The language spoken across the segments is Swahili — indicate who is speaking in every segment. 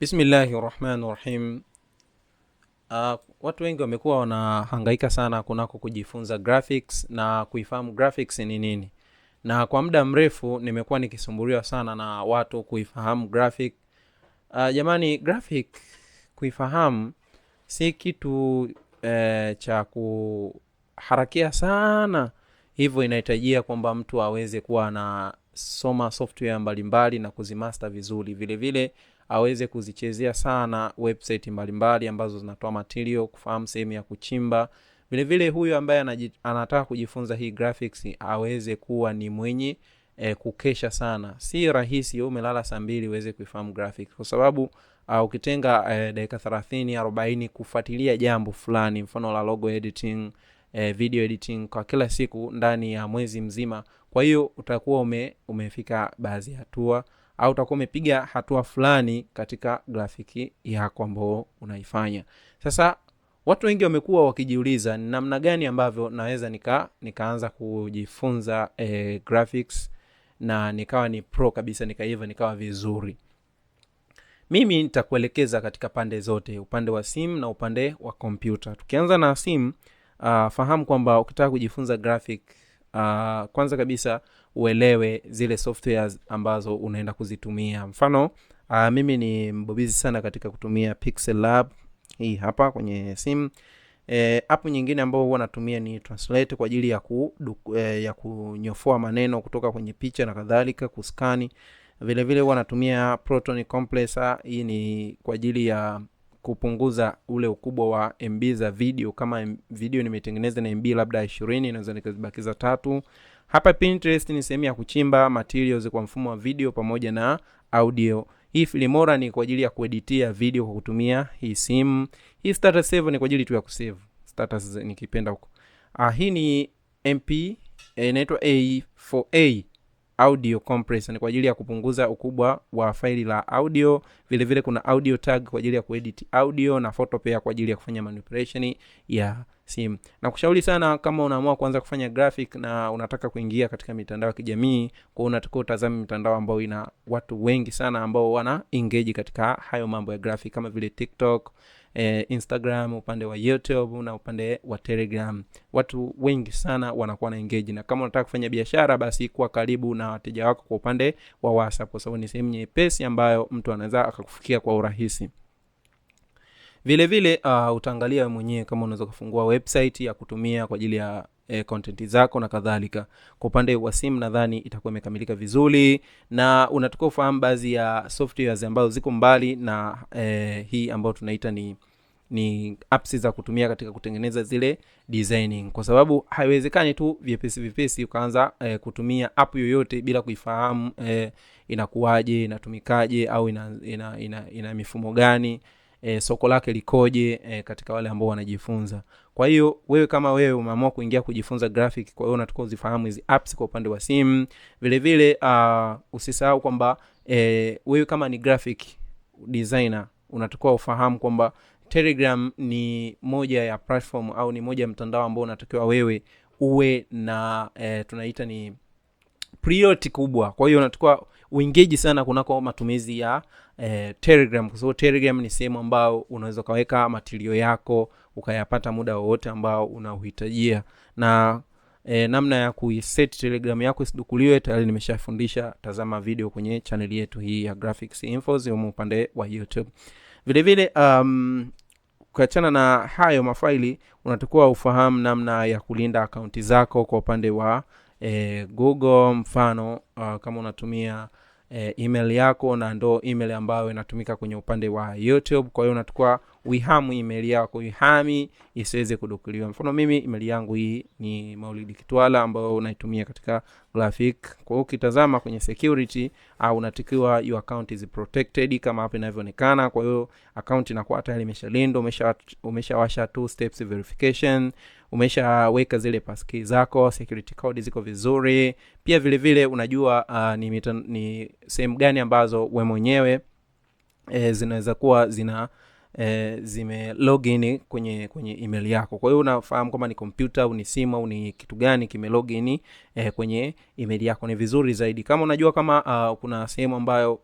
Speaker 1: Bismillahirrahmanirrahim. Watu wengi wamekuwa wanahangaika sana kunako kujifunza graphics na kuifahamu graphics ni nini. Na kwa muda mrefu nimekuwa nikisumbuliwa sana na watu kuifahamu graphic. Jamani, graphic kuifahamu si kitu cha kuharakia sana. Hivyo inahitajia kwamba mtu aweze kuwa na soma software mbalimbali na kuzimaster vizuri. Vile vile aweze kuzichezea sana website mbalimbali ambazo zinatoa material, kufahamu sehemu ya kuchimba. Vile vile huyu ambaye anataka kujifunza hii graphics aweze kuwa ni mwenye kukesha sana. Si rahisi wewe umelala saa 2 uweze kuifahamu graphics, kwa sababu ukitenga dakika 30 40 kufuatilia jambo fulani, mfano la logo editing, video editing kwa kila siku ndani ya mwezi mzima, kwa hiyo utakuwa umefika baadhi hatua au utakuwa umepiga hatua fulani katika grafiki yako ambayo unaifanya. Sasa watu wengi wamekuwa wakijiuliza ni namna gani ambavyo naweza nikaanza kujifunza graphics na nikawa ni pro kabisa, nikawa vizuri. Mimi nitakuelekeza katika pande zote, upande wa simu na upande wa kompyuta. Tukianza na simu, fahamu kwamba ukitaka kujifunza graphic, kwanza kabisa uelewe zile softwares ambazo unaenda kuzitumia. Mfano, mimi ni mbobizi sana katika kutumia Pixel Lab hii hapa kwenye simu. App nyingine ambayo huwa natumia ni Translate kwa ajili ya kunyofoa maneno kutoka kwenye picha na kadhalika, kuskani. Vile vile huwa natumia Proton Compressor. Hii ni kwa ajili ya kupunguza ule ukubwa wa MB za video. Kama video nimetengeneza na MB labda 20, naweza nikazibakiza 3. Hapa Pinterest ni sehemu ya kuchimba materials kwa mfumo wa video pamoja na audio. Hii Filmora ni kwa ajili ya kueditia video kwa kutumia hii simu. Hii Status Save ni kwa ajili tu ya kusave status nikipenda huko. Hii ni MP inaitwa A4A audio compressor, ni kwa ajili ya kupunguza ukubwa wa faili la audio. Vile vile kuna audio tag kwa ajili ya kuedit audio, na photo pair kwa ajili ya kufanya manipulation ya simu. Na kushauri sana kama unaamua kuanza kufanya graphic na unataka kuingia katika mitandao ya kijamii, kwa unataka utazame mitandao ambayo ina watu wengi sana ambao wana engage katika hayo mambo ya graphic, kama vile TikTok, Instagram, upande wa YouTube na upande wa Telegram. Watu wengi sana wanakuwa na engage, na kama unataka kufanya biashara basi kuwa karibu na wateja wako kwa upande wa WhatsApp, kwa sababu ni sehemu nyepesi ambayo mtu anaweza akakufikia kwa urahisi. Vile vile utaangalia mwenyewe kama unaweza kufungua website ya kutumia kwa ajili ya content zako na kadhalika. Kwa upande wa simu nadhani itakuwa imekamilika vizuri, na unatakiwa ufahamu baadhi ya softwares ambazo ziko mbali na hii ambayo tunaita ni apps za kutumia katika kutengeneza zile designing, kwa sababu haiwezekani tu vipesi ukaanza kutumia app yoyote bila kuifahamu inakuaje, inatumikaje, au ina mifumo gani, soko lake likoje katika wale ambao wanajifunza. Kwa hiyo wewe kama wewe umeamua kuingia kujifunza graphic, kwa hiyo unatakiwa uzifahamu hizi apps kwa upande wa simu. Vile vile usisahau kwamba wewe kama ni graphic designer unatakiwa ufahamu kwamba Telegram ni moja ya platform au ni moja ya mtandao ambao unatakiwa wewe uwe na tunaita ni priority kubwa. Kwa hiyo unatakiwa uengage sana kunako matumizi ya Telegram, kwa sababu Telegram ni sehemu ambao unaweza kaweka material yako ukayapata muda wowote ambao unauhitajia. Na namna ya kuiset Telegram yako isidukuliwe tayari nimeshafundisha, tazama video kwenye channel yetu hii ya Graphics Infos ya upande wa YouTube. Vile vile kuachana na hayo mafaili, unatakiwa ufahamu namna ya kulinda akaunti zako kwa upande wa Google. Mfano kama unatumia email yako, na ndo email ambayo inatumika kwenye upande wa YouTube, kwa hiyo unatakiwa uihamu email yako, uihami isiweze kudukuliwa. Mfano mimi email yangu hii ni Maulidi Kitwala ambayo unaitumia katika graphic. Kwa hiyo ukitazama kwenye security unatakiwa your account is protected kama hapa inavyoonekana. Kwa hiyo account inakuwa tayari imeshalindwa, umeshawasha 2 steps verification, umeshaweka zile passkey zako, security code ziko vizuri. Pia vile vile unajua ni sehemu gani ambazo wewe mwenyewe zinaweza kuwa zime login kwenye email yako. Kwa hiyo unafahamu kama ni computer au ni simu au ni kitu gani kime login kwenye email yako, ni vizuri zaidi. Kama unajua kama kuna sehemu ambayo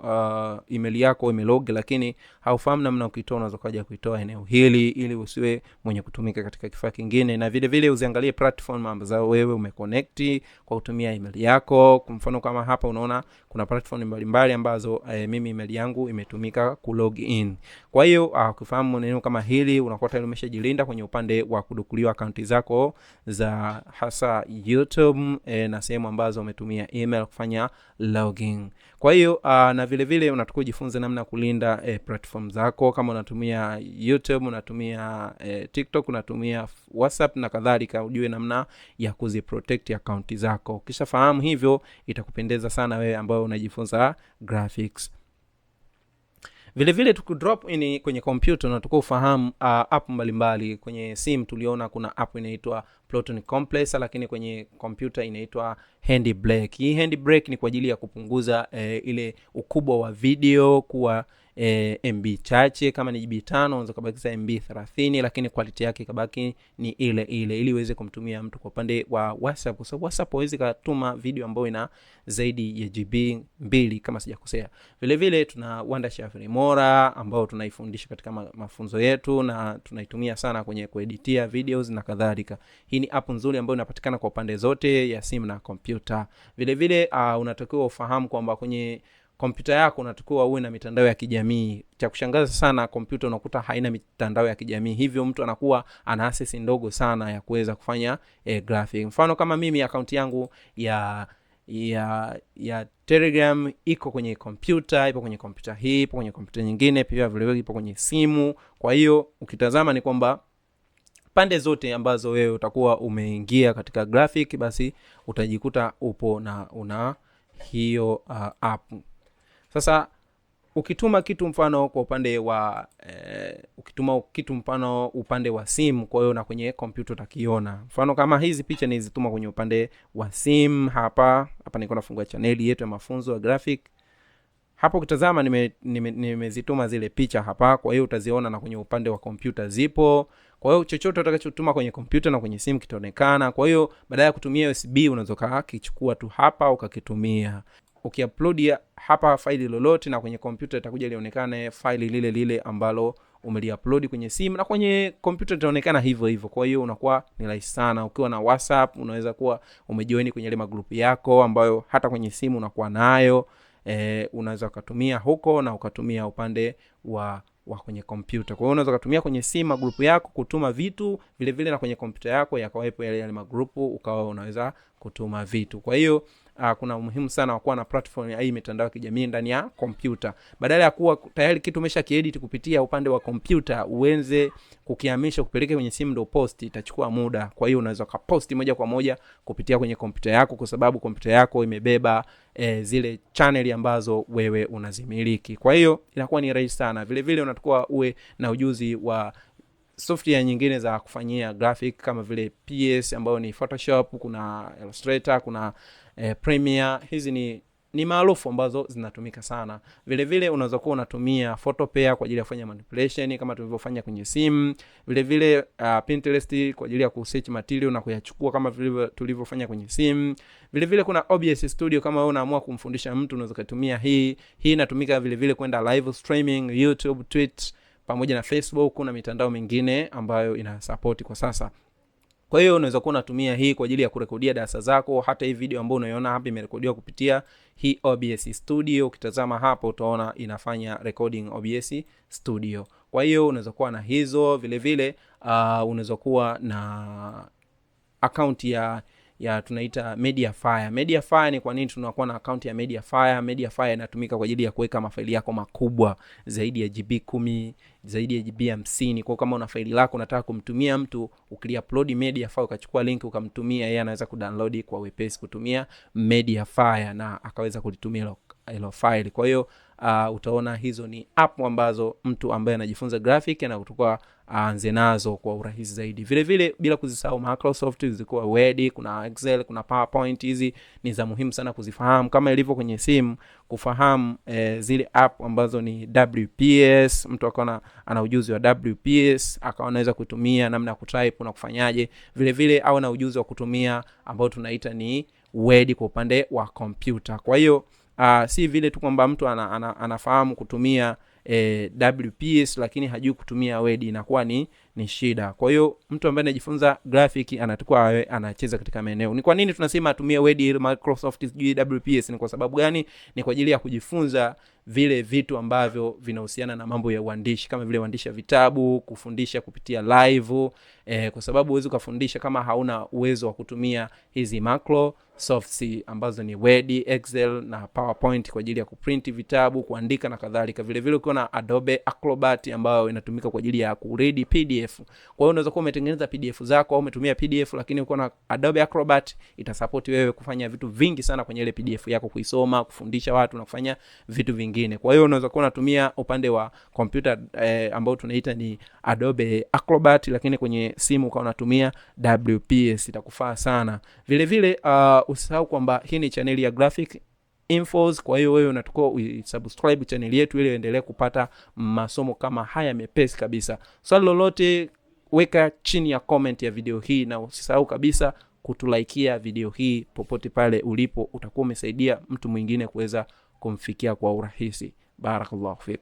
Speaker 1: email yako imelog lakini haufahamu namna ukitoa, unaweza kaja kuitoa eneo hili ili usiwe mwenye kutumika katika kifaa kingine. Na vile vile uziangalie platform ambazo wewe umeconnect kwa kutumia email yako. Kwa mfano kama hapa unaona kuna platform mbalimbali ambazo mimi email yangu imetumika ku log in. Kwa hiyo ukifahamu neno kama hili unakuwa tayari umeshajilinda kwenye upande wa kudukuliwa akaunti zako za hasa YouTube na sehemu ambazo umetumia email kufanya login. Kwa hiyo na vile vile unatakiwa kujifunza namna kulinda platform zako. Kama unatumia YouTube, unatumia TikTok, unatumia WhatsApp na kadhalika, ujue namna ya kuziprotect account zako. Ukishafahamu hivyo itakupendeza sana wewe ambao unajifunza graphics. Vile vile tukudrop in kwenye computer na tukufahamu app mbalimbali. Kwenye simu tuliona kuna app inaitwa Proton Compressor, lakini kwenye computer inaitwa Handy Break. Hii Handy Break ni kwa ajili ya kupunguza ile ukubwa wa video kuwa MB chache. Kama ni GB 5 unaweza kubakisha MB 30, lakini quality yake kabaki ni ile ile ili uweze kumtumia mtu. Kwa upande wa WhatsApp, kwa sababu WhatsApp hawezi kutuma video ambayo ina zaidi ya GB 2 kama sijakosea. Vile vile tuna Wondershare Filmora ambao tunaifundisha katika mafunzo yetu na tunaitumia sana kwenye kueditia videos na kadhalika. Hii ni app nzuri ambayo inapatikana kwa pande zote ya simu na kompyuta. Vile vile unatakiwa ufahamu kwamba kwenye kompyuta yako unatakiwa uwe na mitandao ya kijamii. Cha kushangaza sana, kompyuta unakuta haina mitandao ya kijamii, hivyo mtu anakuwa ana access ndogo sana ya kuweza kufanya graphic. Mfano kama mimi account yangu ya Telegram iko kwenye kompyuta, ipo kwenye kompyuta hii, ipo kwenye kompyuta nyingine, pia vile vile ipo kwenye simu. Kwa hiyo ukitazama ni kwamba pande zote ambazo wewe utakuwa umeingia katika graphic, basi utajikuta upo na una hiyo app. Sasa ukituma kitu mfano kwa upande wa ukituma kitu mfano upande wa simu, kwa hiyo na kwenye kompyuta utakiona. Mfano kama hizi picha nilizituma kwenye upande wa simu. Hapa niko nafungua channel yetu ya mafunzo ya graphic. Hapo ukitazama nimezituma zile picha hapa, kwa hiyo utaziona na kwenye upande wa kompyuta zipo. Kwa hiyo chochote utakachotuma kwenye kompyuta na kwenye simu kitaonekana. Kwa hiyo badala ya kutumia USB unaweza kichukua tu hapa ukakitumia. Ukiupload hapa faili lolote na kwenye kompyuta itakuja lionekane faili lile lile ambalo umeliupload kwenye simu, na kwenye kompyuta itaonekana hivyo hivyo. Kwa hiyo unakuwa ni rahisi sana. Ukiwa na WhatsApp unaweza kuwa umejoin kwenye ile magroup yako ambayo hata kwenye simu unakuwa nayo. Unaweza kutumia huko na ukatumia upande wa kwenye kompyuta. Kwa hiyo unaweza kutumia kwenye simu group yako kutuma vitu, vile vile na kwenye kompyuta yako yakawepo yale magroup ukawa unaweza kutuma vitu. Kwa hiyo kuna umuhimu sana wa kuwa na platform ya hii mitandao ya kijamii ndani ya kompyuta. Badala ya kuwa tayari kitu umesha kiedit kupitia upande wa kompyuta uenze kukihamisha kupeleka kwenye simu ndo post, itachukua muda. Kwa hiyo unaweza kupost moja kwa moja kupitia kwenye kompyuta yako, kwa sababu kompyuta yako imebeba zile channel ambazo wewe unazimiliki. Kwa hiyo inakuwa ni rahisi sana. Vile vile unatakiwa uwe na ujuzi wa software nyingine za kufanyia graphic kama vile PS ambayo ni Photoshop, kuna Illustrator, kuna Premiere. Hizi ni maarufu ambazo zinatumika sana. Vile vile unaweza kuwa unatumia Photopair kwa ajili ya kufanya manipulation kama tulivyofanya kwenye simu. Vile vile Pinterest kwa ajili ya kusearch material na kuyachukua kama vile tulivyofanya kwenye simu. Vile vile kuna OBS Studio kama wewe unaamua kumfundisha mtu unaweza kutumia hii. Hii inatumika vile vile kwenda live streaming YouTube, Twitch pamoja na Facebook. Kuna mitandao mingine ambayo ina support kwa sasa. Kwa hiyo unaweza kuwa unatumia hii kwa ajili ya kurekodia darasa zako. Hata hii video ambayo unaiona hapa imerekodiwa kupitia hii OBS Studio. Ukitazama hapo utaona inafanya recording OBS Studio. Kwa hiyo unaweza kuwa na hizo. Vile vile unaweza kuwa na account ya tunaita Mediafire. Mediafire ni kwa nini tunakuwa na account ya Mediafire? Mediafire inatumika kwa ajili ya kuweka mafaili yako makubwa zaidi ya GB 10, zaidi ya GB 50. Kwa kama una faili lako unataka kumtumia mtu, ukiliupload Mediafire ukachukua link ukamtumia, yeye anaweza kudownload kwa wepesi kutumia Mediafire na akaweza kulitumia hilo file. Kwa hiyo utaona hizo ni app ambazo mtu ambaye anajifunza graphic anakutoka aanze nazo kwa urahisi zaidi. Vile vile bila kuzisahau Microsoft, zilikuwa Word, kuna Excel, kuna PowerPoint. Hizi ni za muhimu sana kuzifahamu, kama ilivyo kwenye simu kufahamu zile app ambazo ni WPS. Mtu akaona ana ujuzi wa WPS akawa anaweza kutumia namna ya kutype na kufanyaje. Vile vile au na ujuzi wa kutumia ambao tunaita ni Word kwa upande wa kompyuta. Kwa hiyo si vile tu kwamba mtu anafahamu kutumia WPS lakini hajui kutumia Word, inakuwa ni shida. Kwa hiyo mtu ambaye anajifunza graphic anatakuwa anacheza katika maeneo. Ni kwa nini tunasema atumie Word, Microsoft, WPS? Ni kwa sababu gani? Ni kwa ajili ya kujifunza vile vitu ambavyo vinahusiana na mambo ya uandishi, kama vile uandishi wa vitabu, kufundisha kupitia live, kwa sababu huwezi kufundisha kama hauna uwezo wa kutumia hizi Microsoft ambazo ni Word, Excel na PowerPoint kwa ajili ya kuprint vitabu, kuandika na kadhalika. Vile vile uko na Adobe Acrobat ambayo inatumika kwa ajili ya kuread PDF. Kwa hiyo unaweza kuwa umetengeneza PDF zako au umetumia PDF, lakini uko na Adobe Acrobat itasupport wewe kufanya vitu vingi sana kwenye ile PDF yako, kuisoma, kufundisha watu na kufanya vitu vingine. Kwa hiyo unaweza kuwa unatumia upande wa computer ambao tunaita ni Adobe Acrobat, lakini kwenye simu ukawa unatumia WPS, itakufaa sana. Vile vile usisahau kwamba hii ni channel ya Graphic Infos. Kwa hiyo wewe unatakiwa usubscribe channel yetu ili uendelee kupata masomo kama haya mepesi kabisa. Swali lolote weka chini ya comment ya video hii, na usisahau kabisa kutulaikia video hii popote pale ulipo. Utakuwa umesaidia mtu mwingine kuweza kumfikia kwa urahisi. Barakallahu fik.